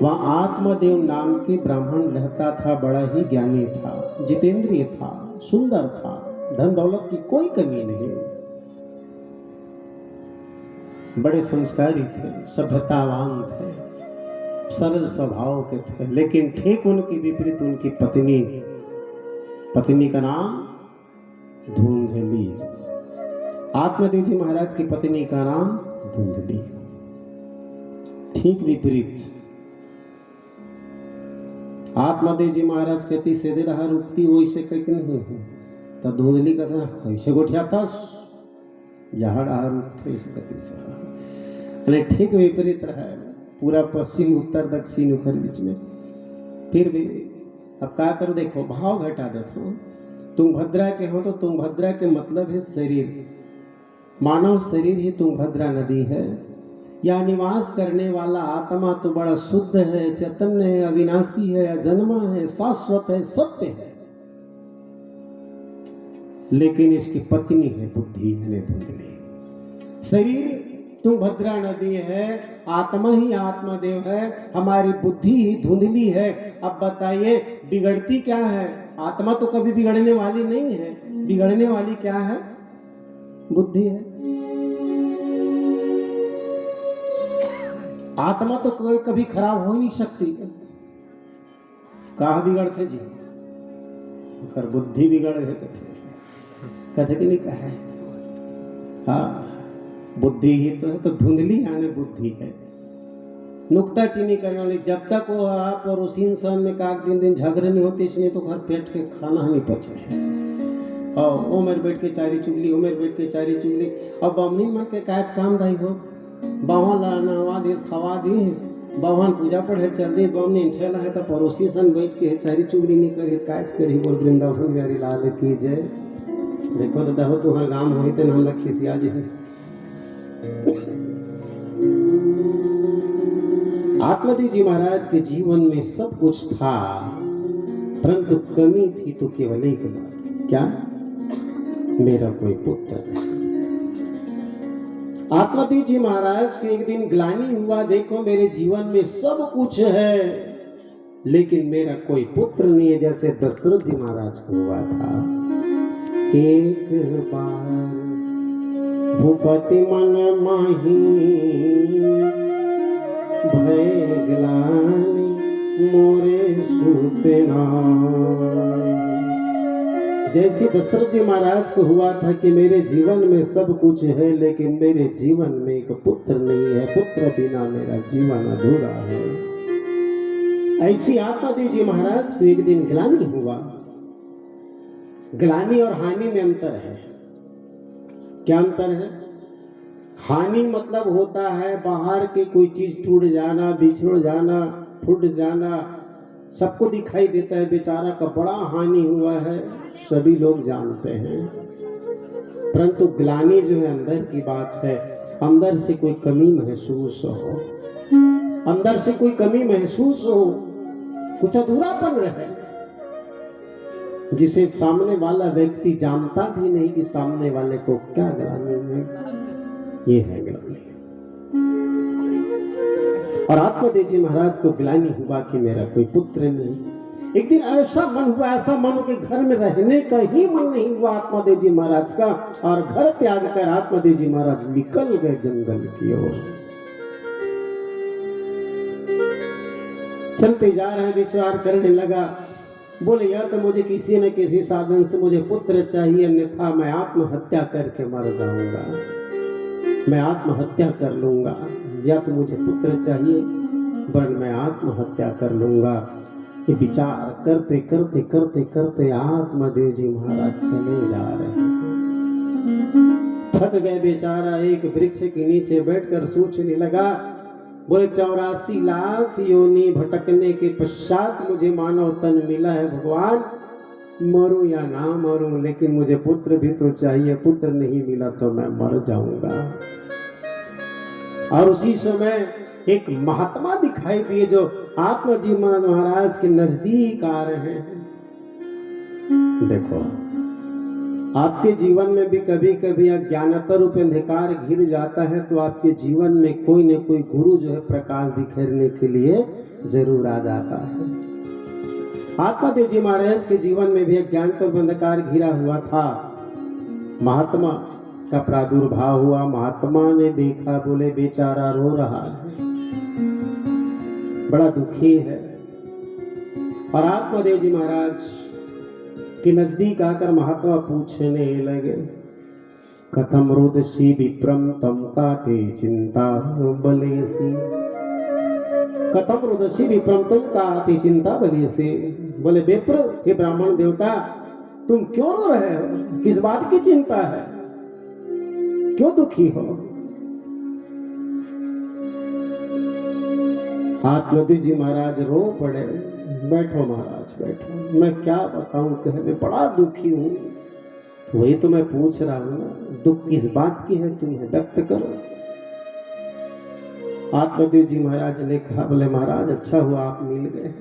वह आत्मदेव नाम के ब्राह्मण रहता था। बड़ा ही ज्ञानी था, जितेंद्रिय था, सुंदर था, धन दौलत की कोई कमी नहीं, बड़े संस्कारी थे, सभ्यतावान थे, सरल स्वभाव के थे। लेकिन ठीक उनके विपरीत उनकी पत्नी का नाम धुंधली। आत्मदेव जी महाराज की पत्नी का नाम धुंधली। ठीक विपरीत। आत्मदेव जी महाराज कहती सीधे रहा रुकती वो इसे कह नहीं है, तो धुंधली कहता कैसे गोठिया था यहाँ रहा रुकते इस गति से। ठीक विपरीत रहा, पूरा पश्चिम उत्तर दक्षिण उधर बीच में। फिर भी अब क्या करो, देखो भाव घटा देखो। तुंगभद्रा के हो तो तुंगभद्रा के मतलब है शरीर, मानव शरीर ही तुंगभद्रा नदी है। या निवास करने वाला आत्मा तो बड़ा शुद्ध है, चैतन्य है, अविनाशी है, अजन्मा है, शाश्वत है, सत्य है। लेकिन इसकी पत्नी है बुद्धि है धुंधली। शरीर तुंगभद्रा नदी है, आत्मा ही आत्मदेव है, हमारी बुद्धि ही धुंधली है। अब बताइए बिगड़ती क्या है? आत्मा तो कभी बिगड़ने वाली नहीं है, बिगड़ने वाली क्या है? बुद्धि है। आत्मा तो कोई कभी खराब हो ही नहीं सकती। कहा बिगड़ते जी, अगर बुद्धि बिगड़ है तो कहते कि नहीं कहे। हाँ, बुद्धि ही तो है, तो धुंधली यानी बुद्धि है। नुक्ता चीनी करने वाली। जब तक वो आप और उसी इंसान में का दिन झगड़े नहीं होते, इसलिए तो घर पेट के खाना नहीं पचे। और वो मेरे बैठ के चारी चुगली, वो मेरे बैठ के चारी चुगली। अब बमनी मन के काज काम दाई हो, बावन नहवा दी, खवा दी, बावन पूजा पढ़े चल दी, बमनी ठेला है तो पड़ोसी सन बैठ के चारी चुगली नहीं करी, काज करी। बोल वृंदावन बिहारी लाल की जय। देखो तो दहो तुहार गांव होई तो हम लोग खिसिया जी। आत्मदेव जी महाराज के जीवन में सब कुछ था, परंतु कमी थी तो केवल एक बात, क्या? मेरा कोई पुत्र। आत्मदेव जी महाराज के एक दिन ग्लानि हुआ, देखो मेरे जीवन में सब कुछ है लेकिन मेरा कोई पुत्र नहीं है। जैसे दशरथ जी महाराज को हुआ था। एक बार भूपति मन माही भय ग्लानि मोरे सुतना। जैसे दशरथ जी महाराज को हुआ था कि मेरे जीवन में सब कुछ है लेकिन मेरे जीवन में एक पुत्र नहीं है, पुत्र बिना मेरा जीवन अधूरा है। ऐसी आत्मदेव जी महाराज को एक दिन ग्लानि हुआ। ग्लानि और हानि में अंतर है। क्या अंतर है? हानि मतलब होता है बाहर की कोई चीज टूट जाना, बिछड़ जाना, फूट जाना, सबको दिखाई देता है बेचारा का बड़ा हानि हुआ है, सभी लोग जानते हैं। परंतु ग्लानि जो है अंदर की बात है, अंदर से कोई कमी महसूस हो, अंदर से कोई कमी महसूस हो, कुछ अधूरापन रहे, जिसे सामने वाला व्यक्ति जानता भी नहीं कि सामने वाले को क्या ग्लानि है। ये है ग्लानि। और आत्मदेव जी महाराज को ग्लानि हुआ कि मेरा कोई पुत्र नहीं। एक दिन ऐसा मन हुआ, ऐसा मन के घर में रहने का ही मन नहीं हुआ आत्मदेव जी महाराज का, और घर त्याग कर आत्मदेव जी महाराज निकल गए जंगल की ओर। चलते जा रहे, विचार करने लगा, बोले यार तो मुझे किसी न किसी साधन से मुझे पुत्र चाहिए, अन्यथा मैं आत्महत्या करके मर जाऊंगा, मैं आत्महत्या कर लूंगा। या तो मुझे पुत्र चाहिए वरना मैं आत्महत्या कर लूंगा। ये विचार करते करते करते करते आत्मदेव जी महाराज चले जा रहे हैं। थक गए बेचारा, एक वृक्ष के नीचे बैठकर सोचने लगा। बोले 84 लाख योनि भटकने के पश्चात मुझे मानव तन मिला है भगवान, मरूं या ना मरूं लेकिन मुझे पुत्र भी तो चाहिए, पुत्र नहीं मिला तो मैं मर जाऊंगा। और उसी समय एक महात्मा दिखाई दिए जो आत्मजी महाराज के नजदीक आ रहे हैं। देखो आपके जीवन में भी कभी कभी अज्ञानता रूप अंधकार घिर जाता है तो आपके जीवन में कोई न कोई गुरु जो है प्रकाश बिखेरने के लिए जरूर आ जाता है। आत्मादेव जी महाराज के जीवन में भी अज्ञान का अंधकार घिरा हुआ था। महात्मा का प्रादुर्भाव हुआ, महात्मा ने देखा, बोले बेचारा रो रहा है, बड़ा दुखी है। और आत्मादेव जी महाराज के नजदीक आकर महात्मा पूछने लगे, कथम रोदसी विप्रम तम काते चिंता बलेसी, कथम रोदसी विप्रम तुम काते चिंता बलेसी। बोले विप्र, हे ब्राह्मण देवता, तुम क्यों रो रहे हो? किस बात की चिंता है? क्यों दुखी हो? आत्मादेव जी महाराज रो पड़े। बैठो महाराज बैठो, मैं क्या बताऊं, कहने बड़ा दुखी हूं। वही तो मैं पूछ रहा हूं ना, दुख किस बात की है, तुम्हें व्यक्त करो। आत्मादेव जी महाराज ने कहा, बोले महाराज अच्छा हुआ आप मिल गए,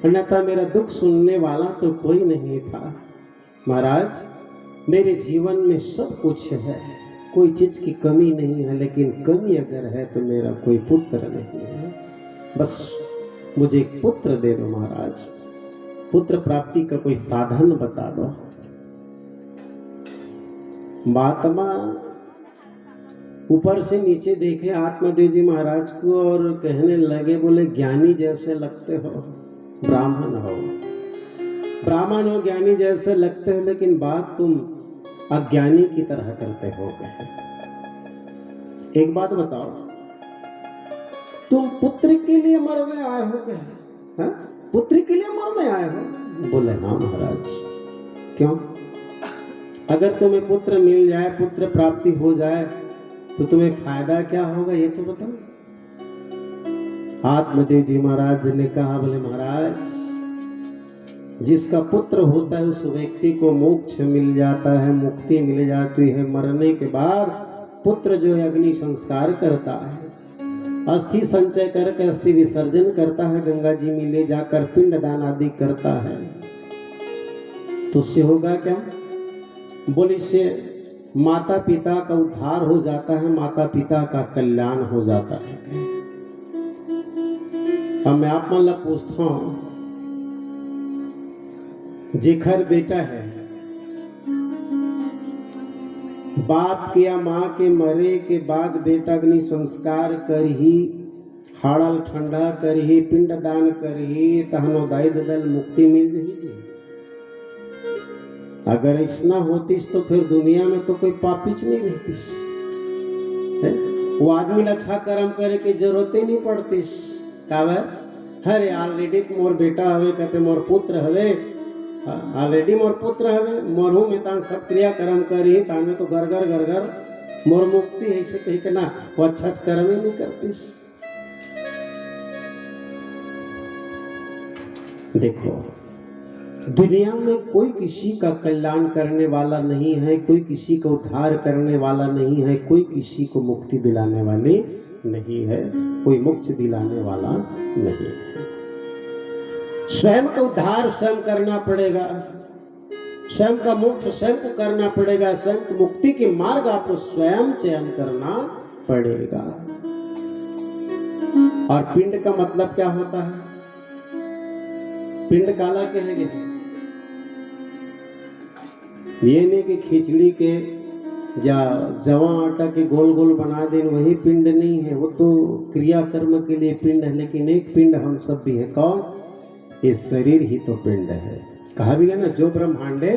अन्यथा मेरा दुख सुनने वाला तो कोई नहीं था। महाराज मेरे जीवन में सब कुछ है, कोई चीज की कमी नहीं है, लेकिन कमी अगर है तो मेरा कोई पुत्र नहीं है। बस मुझे एक पुत्र दे दो महाराज, पुत्र प्राप्ति का कोई साधन बता दो। महात्मा ऊपर से नीचे देखे आत्मादेव जी महाराज को और कहने लगे, बोले ज्ञानी जैसे लगते हो, ब्राह्मण हो, ब्राह्मण हो, ज्ञानी जैसे लगते हो, लेकिन बात तुम अज्ञानी की तरह करते हो। एक बात बताओ, तुम पुत्र के लिए मरने आए हो क्या? पुत्र के लिए मरने आए हो? बोले हाँ महाराज। क्यों? अगर तुम्हें पुत्र मिल जाए, पुत्र प्राप्ति हो जाए, तो तुम्हें फायदा क्या होगा ये तो बताओ। आत्मादेव जी महाराज ने कहा, बोले महाराज जिसका पुत्र होता है उस व्यक्ति को मोक्ष मिल जाता है, मुक्ति मिल जाती है। मरने के बाद पुत्र जो है अग्नि संस्कार करता है, अस्थि संचय करके अस्थि विसर्जन करता है, गंगा जी में ले जाकर पिंडदान आदि करता है। तो उससे होगा क्या? बोले इससे माता पिता का उद्धार हो जाता है, माता पिता का कल्याण हो जाता है। अब मैं आप मन पूछता हूं, जेखर बेटा है, बाप के या माँ के मरे के बाद बेटा अग्नि संस्कार कर ही, हाड़ल ठंडा कर ही, पिंडदान कर ही, तहनो दाई दल मुक्ति मिल जाएगी। अगर ऐसा होतीस तो फिर दुनिया में तो कोई पापीच नहीं रहतीस, वो आदमी अच्छा कर्म करे की जरूरत ही नहीं पड़तीस। अरे ऑलरेडी मोर बेटा हवे, कहते मोर पुत्र हवे, ऑलरेडी मोर पुत्र हवे, मोरू में तान सब क्रिया कर्म करी, ताने तो घर घर मोर मुक्ति है, से कही के ना वो अच्छा कर्म ही नहीं करतीस। देखो दुनिया में कोई किसी का कल्याण करने वाला नहीं है, कोई किसी का उद्धार करने वाला नहीं है, कोई किसी को मुक्ति दिलाने वाले नहीं है, कोई मोक्ष दिलाने वाला नहीं है। स्वयं का उद्धार स्वयं करना पड़ेगा, स्वयं का मोक्ष स्वयं को करना पड़ेगा, स्वयं मुक्ति के मार्ग आपको स्वयं चयन करना पड़ेगा। और पिंड का मतलब क्या होता है? पिंड काला कहेंगे, ये नहीं कि खिचड़ी के या जवा आटा के गोल गोल बना दें वही पिंड नहीं है, वो तो क्रिया कर्म के लिए पिंड है। लेकिन एक पिंड हम सब भी है, कौन? ये शरीर ही तो पिंड है। कहा भी है ना, जो ब्रह्मांडे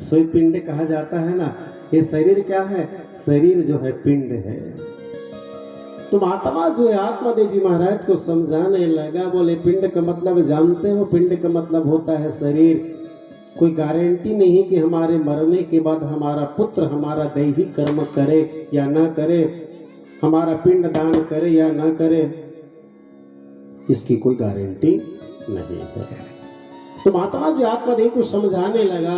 सोई पिंड कहा जाता है ना। ये शरीर क्या है? शरीर जो है पिंड है। तो महात्मा जो है आत्मादेव जी महाराज को समझाने लगा, बोले पिंड का मतलब जानते हो? पिंड का मतलब होता है शरीर। कोई गारंटी नहीं कि हमारे मरने के बाद हमारा पुत्र हमारा दैहिक कर्म करे या ना करे, हमारा पिंड दान करे या ना करे, इसकी कोई गारंटी नहीं है। तो महात्मा जी आत्मादेव को समझाने लगा,